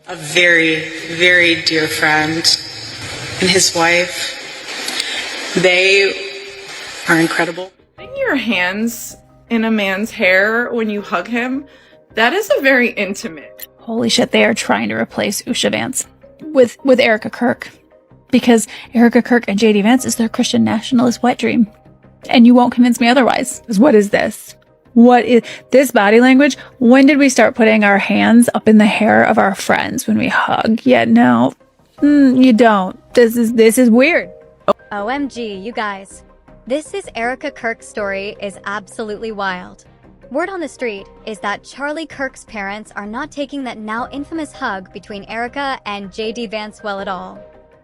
A very, very dear friend and his wife. They are incredible. Putting your hands in a man's hair when you hug him, that is a very intimate. Holy shit, they are trying to replace Usha Vance with Erika Kirk. Because Erika Kirk and JD Vance is their Christian nationalist wet dream. And you won't convince me otherwise. What is this? What is this body language? When did we start putting our hands up in the hair of our friends when we hug? Yeah, no, you don't. This is weird. OMG, you guys. This is Erika Kirk's story is absolutely wild. Word on the street is that Charlie Kirk's parents are not taking that now infamous hug between Erika and JD Vance well at all.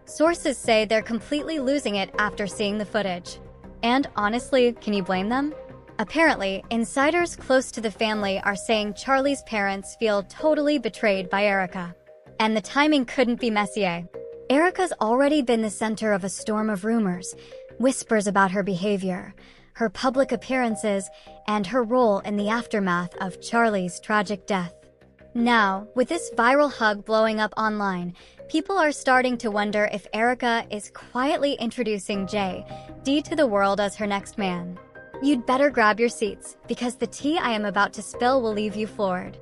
Sources say they're completely losing it after seeing the footage. And honestly, can you blame them? Apparently, insiders close to the family are saying Charlie's parents feel totally betrayed by Erika. And the timing couldn't be messier. Erika's already been the center of a storm of rumors, whispers about her behavior, her public appearances, and her role in the aftermath of Charlie's tragic death. Now, with this viral hug blowing up online, people are starting to wonder if Erika is quietly introducing JD to the world as her next man. You'd better grab your seats, because the tea I am about to spill will leave you floored.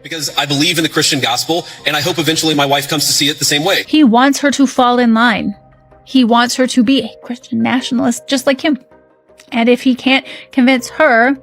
Because I believe in the Christian gospel, and I hope eventually my wife comes to see it the same way. He wants her to fall in line. He wants her to be a Christian nationalist just like him. And if he can't convince her,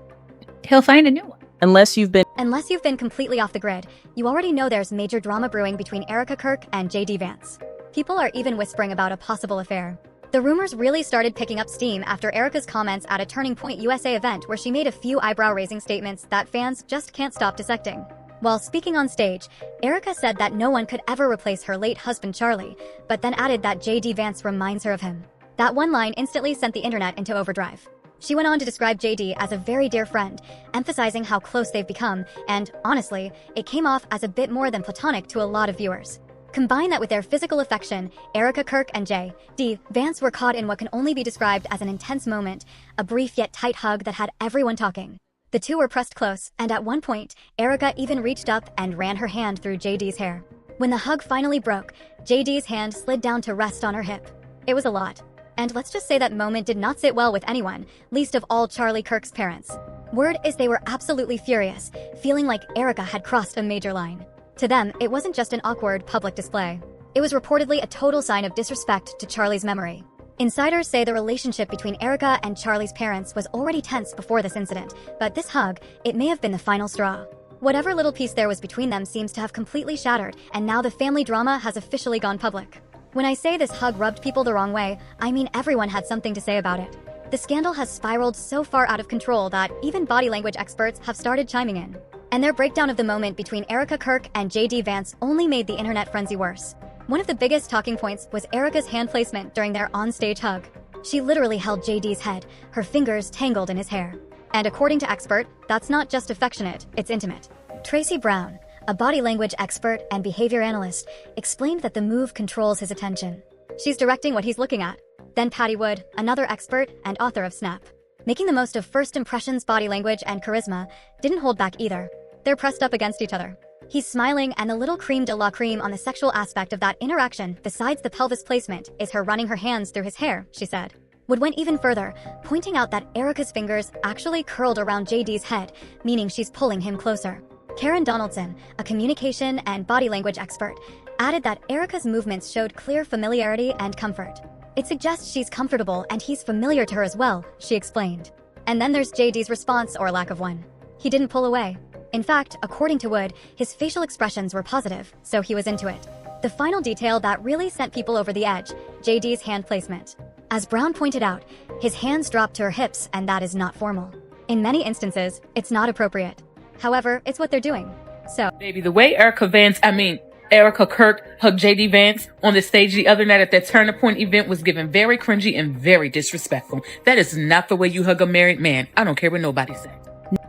he'll find a new one. Unless you've been completely off the grid, you already know there's major drama brewing between Erika Kirk and JD Vance. People are even whispering about a possible affair. The rumors really started picking up steam after Erika's comments at a Turning Point USA event where she made a few eyebrow-raising statements that fans just can't stop dissecting. While speaking on stage, Erika said that no one could ever replace her late husband Charlie, but then added that JD Vance reminds her of him. That one line instantly sent the internet into overdrive. She went on to describe JD as a very dear friend, emphasizing how close they've become, and honestly, it came off as a bit more than platonic to a lot of viewers. Combine that with their physical affection, Erika Kirk and JD Vance were caught in what can only be described as an intense moment, a brief yet tight hug that had everyone talking. The two were pressed close, and at one point, Erika even reached up and ran her hand through JD's hair. When the hug finally broke, JD's hand slid down to rest on her hip. It was a lot. And let's just say that moment did not sit well with anyone, least of all Charlie Kirk's parents. Word is they were absolutely furious, feeling like Erika had crossed a major line. To them, it wasn't just an awkward public display. It was reportedly a total sign of disrespect to Charlie's memory. Insiders say the relationship between Erika and Charlie's parents was already tense before this incident, but this hug, it may have been the final straw. Whatever little piece there was between them seems to have completely shattered, and now the family drama has officially gone public. When I say this hug rubbed people the wrong way, I mean everyone had something to say about it. The scandal has spiraled so far out of control that even body language experts have started chiming in. And their breakdown of the moment between Erika Kirk and JD Vance only made the internet frenzy worse. One of the biggest talking points was Erika's hand placement during their on-stage hug. She literally held JD's head, her fingers tangled in his hair. And according to expert, that's not just affectionate, it's intimate. Tracy Brown, a body language expert and behavior analyst, explained that the move controls his attention. She's directing what he's looking at. Then Patty Wood, another expert and author of Snap, making the most of first impressions body language and charisma, didn't hold back either. They're pressed up against each other. He's smiling, and the little creme de la creme on the sexual aspect of that interaction, besides the pelvis placement, is her running her hands through his hair, she said. Wood went even further, pointing out that Erika's fingers actually curled around JD's head, meaning she's pulling him closer. Karen Donaldson, a communication and body language expert, added that Erika's movements showed clear familiarity and comfort. It suggests she's comfortable and he's familiar to her as well, she explained. And then there's JD's response, or lack of one. He didn't pull away. In fact, according to Wood, his facial expressions were positive, so he was into it. The final detail that really sent people over the edge, JD's hand placement. As Brown pointed out, his hands dropped to her hips, and that is not formal. In many instances, it's not appropriate. However, it's what they're doing. So, Baby, the way Erika Kirk hugged JD Vance on the stage the other night at that Turning Point event was given very cringy and very disrespectful. That is not the way you hug a married man. I don't care what nobody says.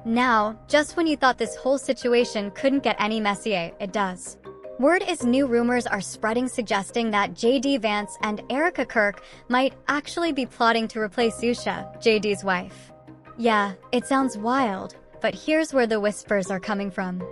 now, just when you thought this whole situation couldn't get any messier, it does. Word is new rumors are spreading suggesting that JD Vance and Erika Kirk might actually be plotting to replace Usha, JD's wife. Yeah, it sounds wild, but here's where the whispers are coming from.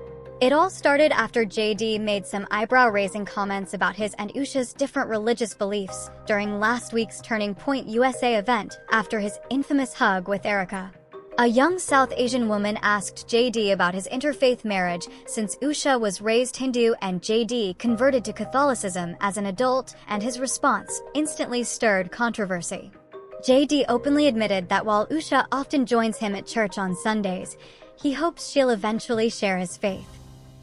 It all started after JD made some eyebrow-raising comments about his and Usha's different religious beliefs during last week's Turning Point USA event after his infamous hug with Erika. A young South Asian woman asked JD about his interfaith marriage since Usha was raised Hindu and JD converted to Catholicism as an adult, and his response instantly stirred controversy. JD openly admitted that while Usha often joins him at church on Sundays, he hopes she'll eventually share his faith.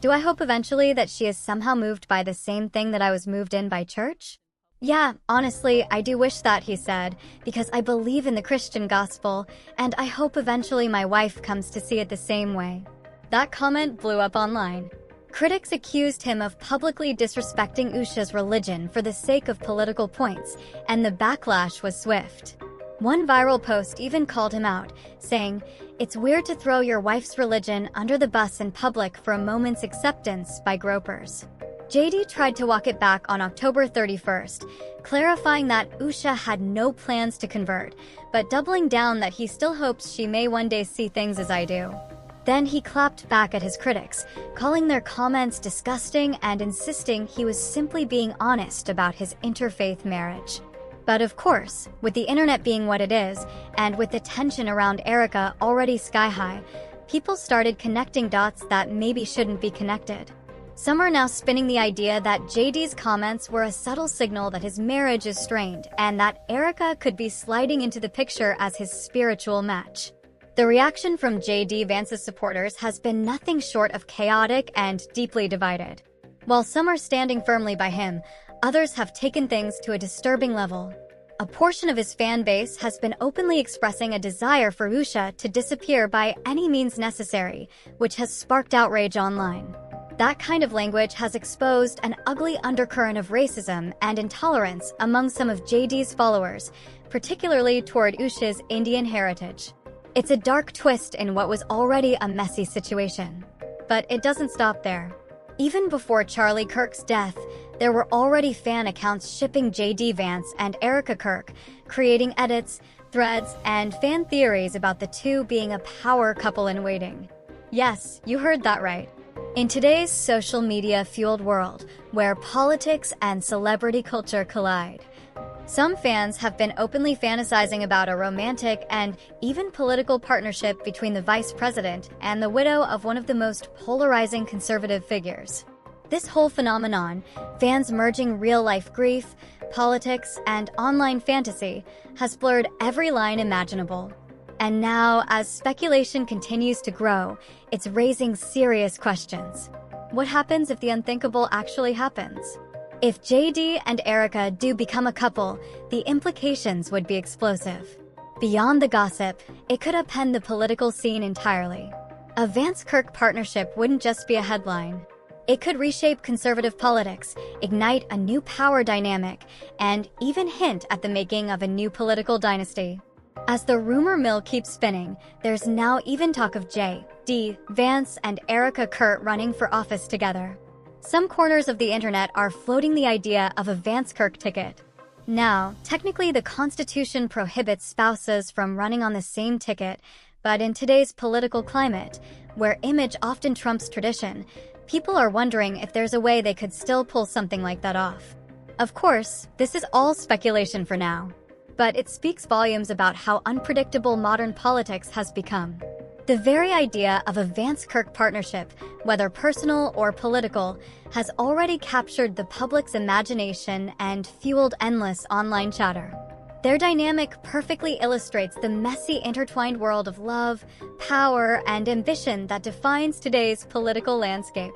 Do I hope eventually that she is somehow moved by the same thing that I was moved in by church? Yeah, honestly, I do wish that, he said, because I believe in the Christian gospel, and I hope eventually my wife comes to see it the same way. That comment blew up online. Critics accused him of publicly disrespecting Usha's religion for the sake of political points, and the backlash was swift. One viral post even called him out, saying, "It's weird to throw your wife's religion under the bus in public for a moment's acceptance by gropers." JD tried to walk it back on October 31st, clarifying that Usha had no plans to convert, but doubling down that he still hopes she may one day see things as I do. Then he clapped back at his critics, calling their comments disgusting and insisting he was simply being honest about his interfaith marriage. But of course, with the internet being what it is, and with the tension around Erika already sky-high, people started connecting dots that maybe shouldn't be connected. Some are now spinning the idea that JD's comments were a subtle signal that his marriage is strained, and that Erika could be sliding into the picture as his spiritual match. The reaction from JD Vance's supporters has been nothing short of chaotic and deeply divided. While some are standing firmly by him, others have taken things to a disturbing level. A portion of his fan base has been openly expressing a desire for Usha to disappear by any means necessary, which has sparked outrage online. That kind of language has exposed an ugly undercurrent of racism and intolerance among some of JD's followers, particularly toward Usha's Indian heritage. It's a dark twist in what was already a messy situation. But it doesn't stop there. Even before Charlie Kirk's death, there were already fan accounts shipping JD Vance and Erika Kirk, creating edits, threads, and fan theories about the two being a power couple in waiting. Yes, you heard that right. In today's social media-fueled world, where politics and celebrity culture collide, some fans have been openly fantasizing about a romantic and even political partnership between the vice president and the widow of one of the most polarizing conservative figures. This whole phenomenon, fans merging real-life grief, politics, and online fantasy, has blurred every line imaginable. And now, as speculation continues to grow, it's raising serious questions. What happens if the unthinkable actually happens? If JD and Erika do become a couple, the implications would be explosive. Beyond the gossip, it could upend the political scene entirely. A Vance-Kirk partnership wouldn't just be a headline. It could reshape conservative politics, ignite a new power dynamic, and even hint at the making of a new political dynasty. As the rumor mill keeps spinning, there's now even talk of J.D. Vance and Erika Kirk running for office together. Some corners of the internet are floating the idea of a Vance-Kirk ticket. Now, technically the Constitution prohibits spouses from running on the same ticket, but in today's political climate, where image often trumps tradition, people are wondering if there's a way they could still pull something like that off. Of course, this is all speculation for now, but it speaks volumes about how unpredictable modern politics has become. The very idea of a Vance-Kirk partnership, whether personal or political, has already captured the public's imagination and fueled endless online chatter. Their dynamic perfectly illustrates the messy intertwined world of love, power, and ambition that defines today's political landscape.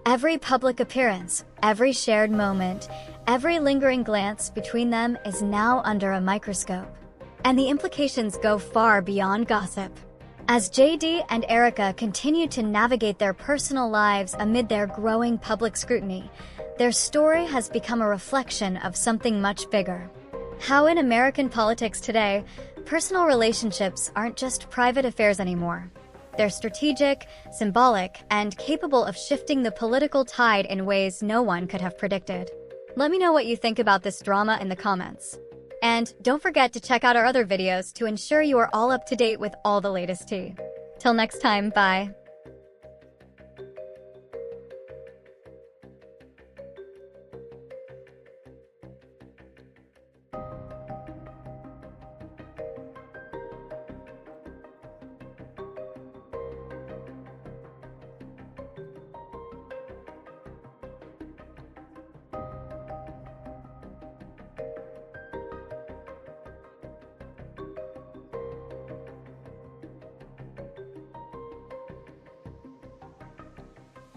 Every public appearance, every shared moment, every lingering glance between them is now under a microscope. And the implications go far beyond gossip. As JD and Erika continue to navigate their personal lives amid their growing public scrutiny, their story has become a reflection of something much bigger. How in American politics today, personal relationships aren't just private affairs anymore. They're strategic, symbolic, and capable of shifting the political tide in ways no one could have predicted. Let me know what you think about this drama in the comments. And don't forget to check out our other videos to ensure you are all up to date with all the latest tea. Till next time, bye.